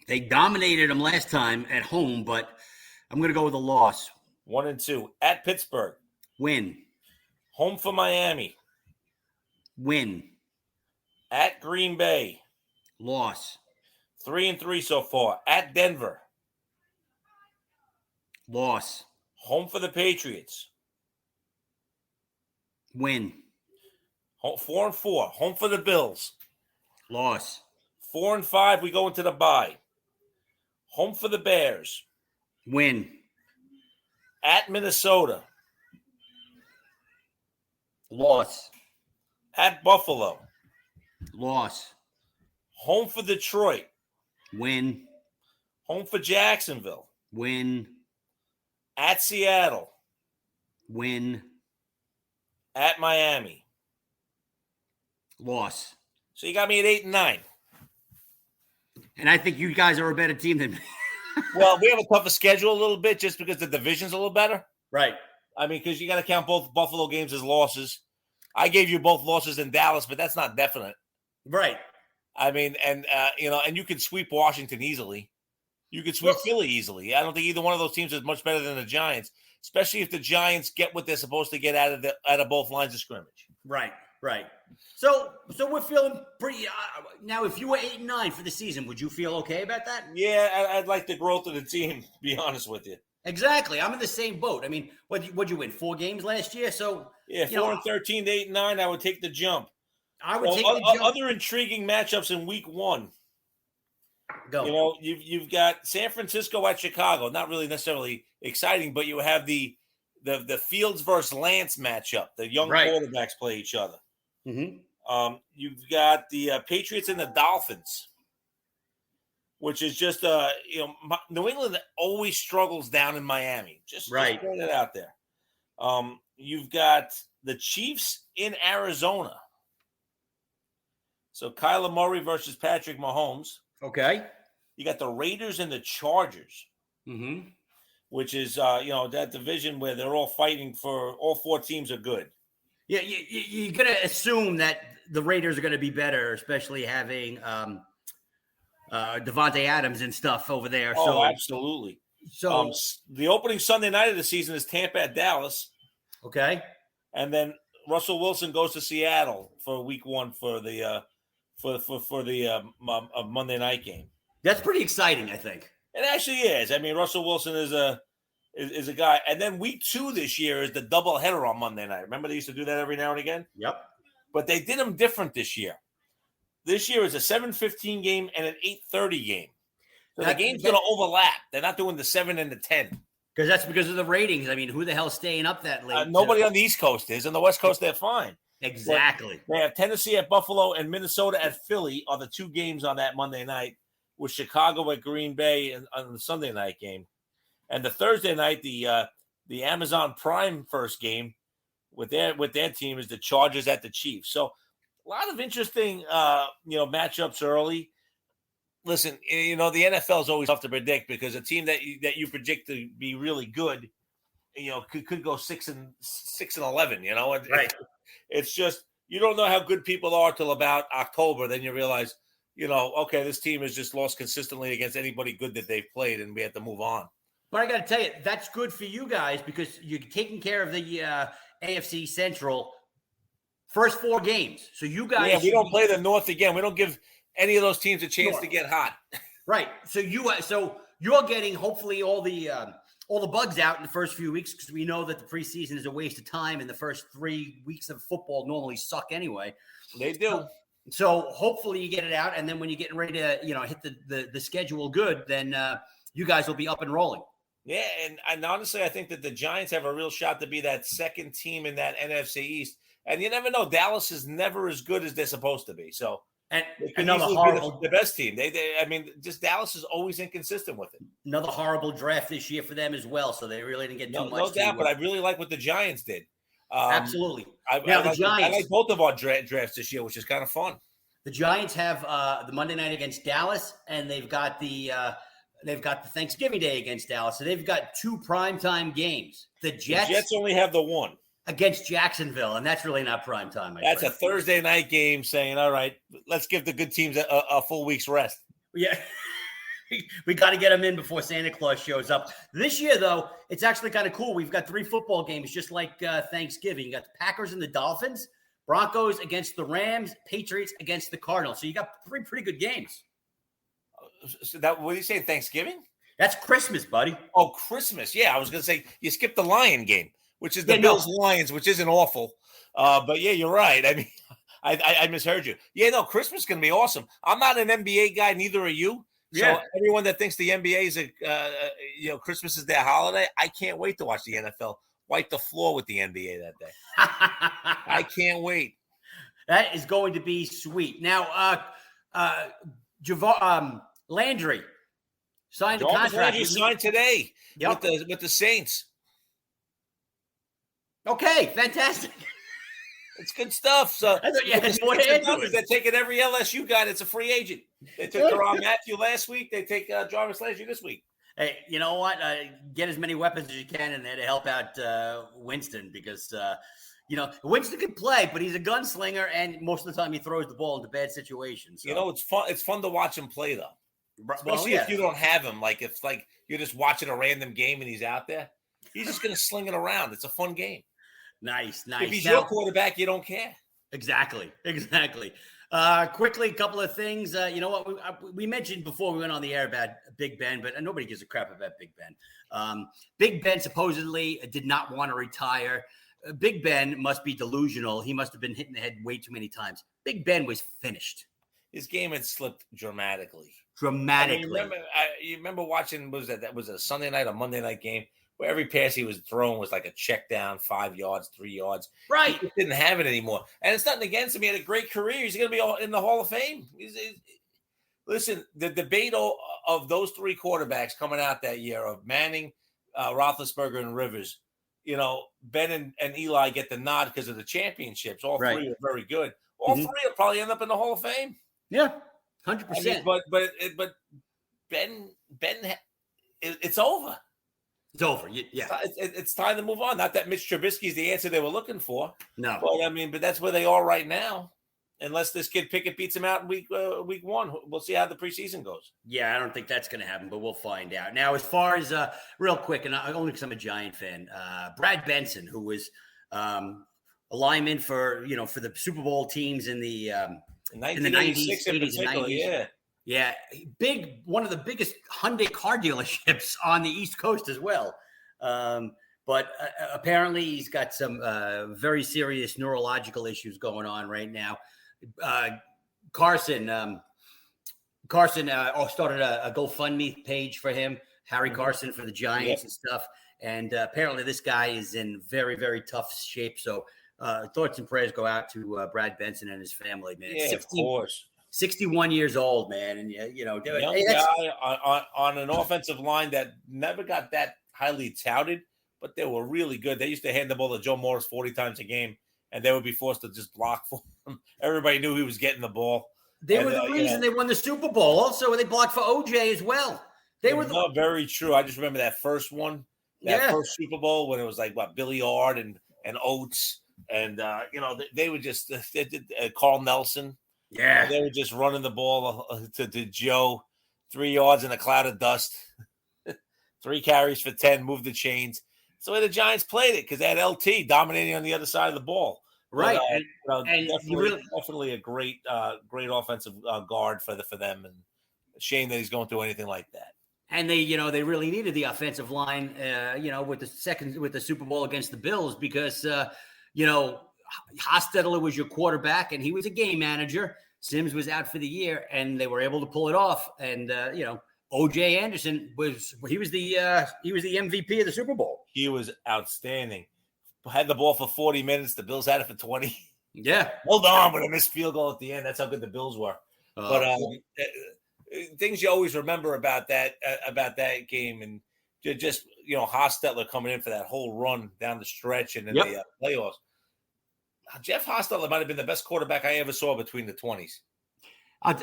They dominated them last time at home, but I'm going to go with a loss. 1-2. At Pittsburgh. Win. Home for Miami. Win. At Green Bay. Loss. 3-3 so far. At Denver. Loss. Home for the Patriots. Win. 4-4. Home for the Bills. Loss. 4-5. We go into the bye. Home for the Bears. Win. At Minnesota. Loss. At Buffalo. Loss. Home for Detroit. Win. Home for Jacksonville. Win. At Seattle. Win. At Miami. Loss. So you got me at 8 and 9. And I think you guys are a better team than me. Well, we have a tougher schedule a little bit just because the division's a little better. Right. I mean, because you got to count both Buffalo games as losses. I gave you both losses in Dallas, but that's not definite. Right. I mean, and and you can sweep Washington easily. You could sweep Philly easily. I don't think either one of those teams is much better than the Giants, especially if the Giants get what they're supposed to get out of both lines of scrimmage. Right. Right. So we're feeling pretty. Now, if you were 8 and 9 for the season, would you feel okay about that? Yeah, I'd like the growth of the team. To be honest with you. Exactly. I'm in the same boat. I mean, what'd you win? 4 games last year? So yeah, 4-13 to 8 and 9. I would take the jump. I would take the jump. Other intriguing matchups in Week 1. Go. You've got San Francisco at Chicago. Not really necessarily exciting, but you have the Fields versus Lance matchup. The young quarterbacks play each other. Mm-hmm. You've got the Patriots and the Dolphins, which is just New England always struggles down in Miami. Just throwing it out there. You've got the Chiefs in Arizona. So Kyler Murray versus Patrick Mahomes. Okay. You got the Raiders and the Chargers, which is that division where they're all fighting for all 4 teams are good. Yeah, you're going to assume that the Raiders are going to be better, especially having Devontae Adams and stuff over there. Oh, absolutely. So the opening Sunday night of the season is Tampa at Dallas. Okay. And then Russell Wilson goes to Seattle for Week 1 for the Monday night game. That's pretty exciting, I think. It actually is. I mean, Russell Wilson is a guy. And then Week 2 this year is the doubleheader on Monday night. Remember they used to do that every now and again? Yep. But they did them different this year. This year is a 7:15 game and an 8:30 game. So the game's going to overlap. They're not doing the 7 and the 10. Because of the ratings. I mean, who the hell's staying up that late? Nobody on the East Coast is. On the West Coast, they're fine. Exactly. But they have Tennessee at Buffalo and Minnesota at Philly are the 2 games on that Monday night, with Chicago at Green Bay on the Sunday night game. And the Thursday night, the Amazon Prime first game with their team is the Chargers at the Chiefs. So a lot of interesting matchups early. Listen, the NFL is always tough to predict because a team that you predict to be really good, could go 6-11. Right. It's just you don't know how good people are till about October. Then you realize, okay, this team has just lost consistently against anybody good that they've played, and we have to move on. But I got to tell you, that's good for you guys because you're taking care of the AFC Central first 4 games. So you guys, we don't play the North again. We don't give any of those teams a chance to get hot. Right. So you're getting hopefully all the bugs out in the first few weeks because we know that the preseason is a waste of time and the first 3 weeks of football normally suck anyway. They do. So hopefully you get it out, and then when you're getting ready to hit the schedule good, then you guys will be up and rolling. Yeah, and honestly, I think that the Giants have a real shot to be that second team in that NFC East. And you never know. Dallas is never as good as they're supposed to be. So and it could another easily horrible be the best team. Just Dallas is always inconsistent with it. Another horrible draft this year for them as well. So they really didn't get too much. No doubt, but I really like what the Giants did. Absolutely. I like both of our drafts this year, which is kind of fun. The Giants have the Monday night against Dallas, and they've got the Thanksgiving Day against Dallas. So they've got 2 primetime games. The Jets only have the one against Jacksonville, and that's really not primetime. That's a Thursday night game saying, all right, let's give the good teams a full week's rest. Yeah. we got to get him in before Santa Claus shows up. This year, though, it's actually kind of cool. We've got 3 football games, just like Thanksgiving. You got the Packers and the Dolphins, Broncos against the Rams, Patriots against the Cardinals. So you got 3 pretty good games. So that, what do you say, Thanksgiving? That's Christmas, buddy. Oh, Christmas. Yeah, I was going to say you skipped the Lion game, which is the Bills Lions, which isn't awful. But yeah, you're right. I mean, I misheard you. Yeah, no, Christmas is going to be awesome. I'm not an NBA guy, neither are you. So everyone that thinks the NBA is Christmas is their holiday, I can't wait to watch the NFL wipe the floor with the NBA that day. I can't wait. That is going to be sweet. Now, Landry signed the contract. Landry signed today with the Saints. Okay, fantastic. It's good stuff. So I thought you had more to add to it. They're taking every LSU guy that's a free agent. They took Teron Matthew last week. They take Jarvis Landry this week. Hey, you know what? Get as many weapons as you can in there to help out Winston because, Winston can play, but he's a gunslinger, and most of the time he throws the ball into bad situations. So. It's fun. It's fun to watch him play, though. Especially if you don't have him. Like, it's like you're just watching a random game and he's out there. He's just going to sling it around. It's a fun game. Nice. If he's your quarterback, you don't care. Exactly. Quickly, a couple of things. You know what? We mentioned before we went on the air about Big Ben, but nobody gives a crap about Big Ben. Big Ben supposedly did not want to retire. Big Ben must be delusional. He must have been hit in the head way too many times. Big Ben was finished. His game had slipped dramatically. You remember watching, that was a Sunday night or Monday night game where every pass he was throwing was like a check down, 5 yards, 3 yards. Right. He didn't have it anymore. And it's nothing against him. He had a great career. He's going to be in the Hall of Fame. Listen, the debate of those 3 quarterbacks coming out that year of Manning, Roethlisberger, and Rivers, Ben and Eli get the nod because of the championships. All 3 are very good. All 3 will probably end up in the Hall of Fame. Yeah, 100%. But Ben, it's over. It's over. Yeah. It's time to move on. Not that Mitch Trubisky is the answer they were looking for. No. But that's where they are right now. Unless this kid Pickett beats him out in week 1. We'll see how the preseason goes. Yeah, I don't think that's going to happen, but we'll find out. Now, as far as real quick, and only because I'm a Giant fan, Brad Benson, who was a lineman for the Super Bowl teams in the 1986 80s and 90s. Yeah, one of the biggest Hyundai car dealerships on the East Coast as well. But apparently he's got some very serious neurological issues going on right now. Carson started a GoFundMe page for him, Harry Carson for the Giants and stuff. And apparently this guy is in very, very tough shape. So thoughts and prayers go out to Brad Benson and his family, man. Yeah, of course. 61 years old, man. And, young guy on an offensive line that never got that highly touted, but they were really good. They used to hand the ball to Joe Morris 40 times a game, and they would be forced to just block for him. Everybody knew he was getting the ball. They were the reason they won the Super Bowl. Also, they blocked for OJ as well. Not very true. I just remember that first one, first Super Bowl when it was like Billy Ard and Oates, and they would just Carl Nelson. Yeah, they were just running the ball to Joe, 3 yards in a cloud of dust, 3 carries for 10, moved the chains. So the Giants played it because they had LT dominating on the other side of the ball. Right, definitely a great offensive guard for them, and a shame that he's going through anything like that. And they really needed the offensive line, with the Super Bowl against the Bills because Hostetler was your quarterback and he was a game manager. Sims was out for the year, and they were able to pull it off. And O.J. Anderson was the MVP of the Super Bowl. He was outstanding. Had the ball for 40 minutes. The Bills had it for 20. Yeah, hold on, but a missed field goal at the end. That's how good the Bills were. But things you always remember about that game, and just Hostetler coming in for that whole run down the stretch and then the playoffs. Jeff Hostetler might have been the best quarterback I ever saw between the 20s. Punch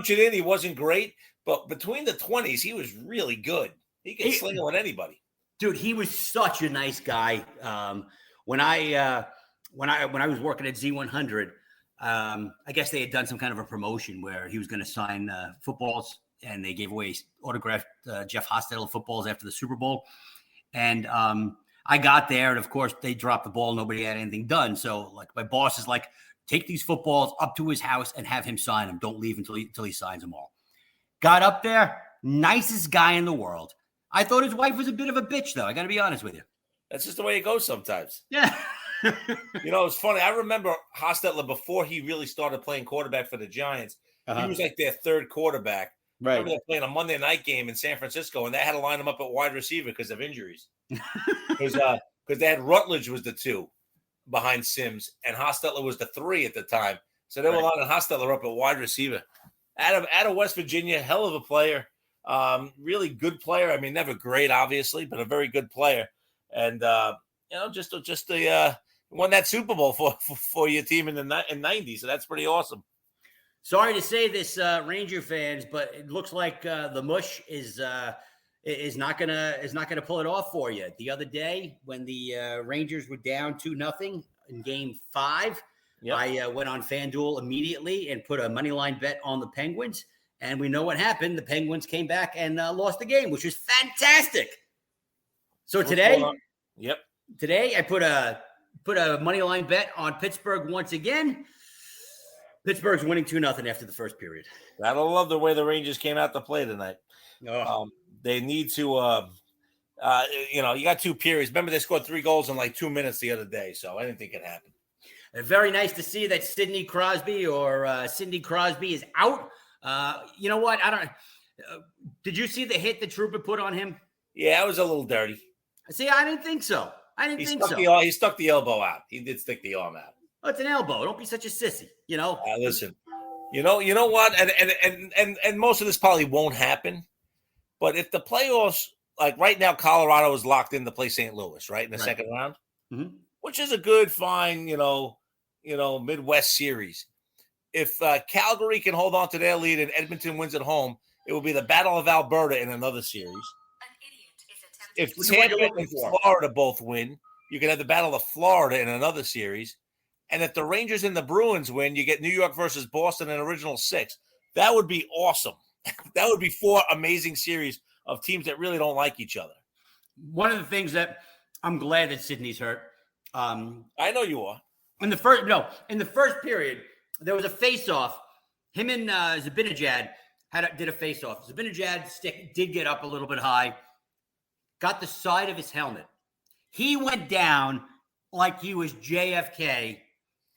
it in, he wasn't great, but between the 20s, he was really good. He could sling it with anybody. Dude, he was such a nice guy. When I was working at Z100, I guess they had done some kind of a promotion where he was going to sign footballs and they gave away autographed Jeff Hostetler footballs after the Super Bowl. And I got there, and of course they dropped the ball. Nobody had anything done. So like my boss is like, take these footballs up to his house and have him sign them. Don't leave until he signs them all. Got up there, nicest guy in the world. I thought his wife was a bit of a bitch, though. I got to be honest with you. That's just the way it goes sometimes. Yeah. It's funny. I remember Hostetler before he really started playing quarterback for the Giants. He was like their third quarterback. Right. I remember they playing a Monday night game in San Francisco, and they had to line him up at wide receiver because of injuries. Because they had Rutledge was the 2 behind Sims, and Hostetler was the 3 at the time. So they were lining Hostetler up at wide receiver. Out of West Virginia, hell of a player. Really good player. I mean, never great, obviously, but a very good player. And just won that Super Bowl for your team in the 90s. So that's pretty awesome. Sorry to say this, Ranger fans, but it looks like the mush is not gonna pull it off for you. The other day, when the Rangers were down 2-0 in Game 5, yep. I went on FanDuel immediately and put a money line bet on the Penguins, and we know what happened. The Penguins came back and lost the game, which was fantastic. So today I put a money line bet on Pittsburgh once again. Pittsburgh's winning 2-0 after the first period. I don't love the way the Rangers came out to play tonight. They need to, you got 2 periods. Remember, they scored 3 goals in like 2 minutes the other day, so I didn't think it happened. Very nice to see that Sidney Crosby is out. You know what? I don't. Did you see the hit that Trooper put on him? Yeah, it was a little dirty. See, I didn't think so. He stuck the elbow out. He did stick the arm out. Oh, it's an elbow. Don't be such a sissy. Listen. You know what? And most of this probably won't happen. But if the playoffs, like right now, Colorado is locked in to play St. Louis, right, in the second round, which is a good, fine, Midwest series. If Calgary can hold on to their lead and Edmonton wins at home, it will be the Battle of Alberta in another series. If Tampa and Florida both win, you can have the Battle of Florida in another series. And if the Rangers and the Bruins win, you get New York versus Boston in original 6. That would be awesome. That would be 4 amazing series of teams that really don't like each other. One of the things that I'm glad that Sydney's hurt. I know you are. In the first period, there was a face-off. Him and Zibanejad did a face-off. Zibanejad's stick did get up a little bit high, got the side of his helmet. He went down like he was JFK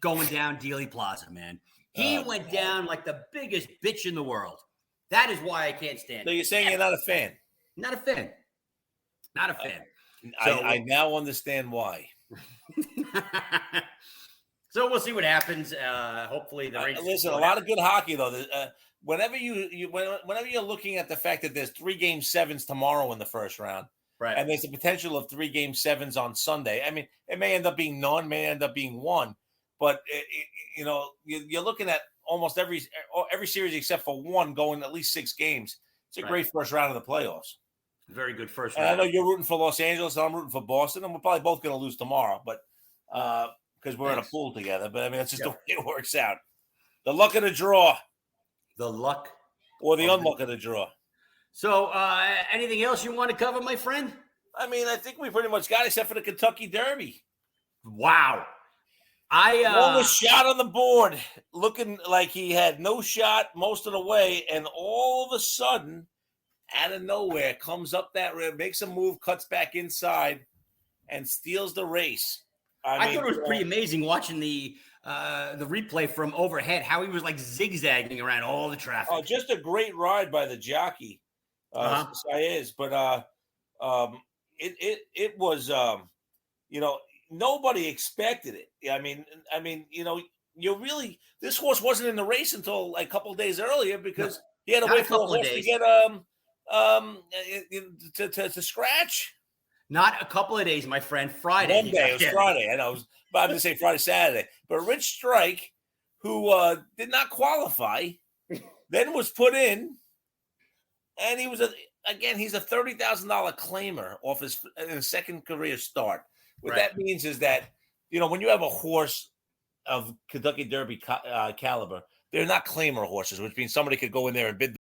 going down Dealey Plaza, man. He went down like the biggest bitch in the world. That is why I can't stand it. So you're saying you're not a fan? Not a fan. Not a fan. I now understand why. So we'll see what happens. Hopefully the Rangers. Listen, a lot of good hockey though. Whenever you're looking at the fact that there's 3 Game 7s tomorrow in the first round, right, and there's a potential of 3 Game 7s on Sunday. I mean, it may end up being none, may end up being 1, but you're looking at almost every series except for 1 going at least 6 games. It's a great first round of the playoffs. Very good first round. And I know you're rooting for Los Angeles, and I'm rooting for Boston, and we're probably both going to lose tomorrow, but because we're in a pool together. But I mean, that's just the way it works out. The luck of the draw. The luck. Or the unluck of the draw. So anything else you want to cover, my friend? I mean, I think we pretty much got it, except for the Kentucky Derby. Wow. Longest shot on the board, looking like he had no shot most of the way, and all of a sudden, out of nowhere, comes up that rib, makes a move, cuts back inside, and steals the race. I thought it was pretty amazing watching the replay from overhead, how he was like zigzagging around all the traffic. Oh, just a great ride by the jockey, Saez. But it was nobody expected it. I mean, this horse wasn't in the race until like a couple of days earlier because he had to wait for a horse to get to scratch. Not a couple of days, my friend. Friday. One day. It was Friday. I know. I was about to say Friday, Saturday. But Rich Strike, who did not qualify, then was put in, and he was he's a $30,000 claimer off his second career start. What that means is that when you have a horse of Kentucky Derby caliber, they're not claimer horses, which means somebody could go in there and bid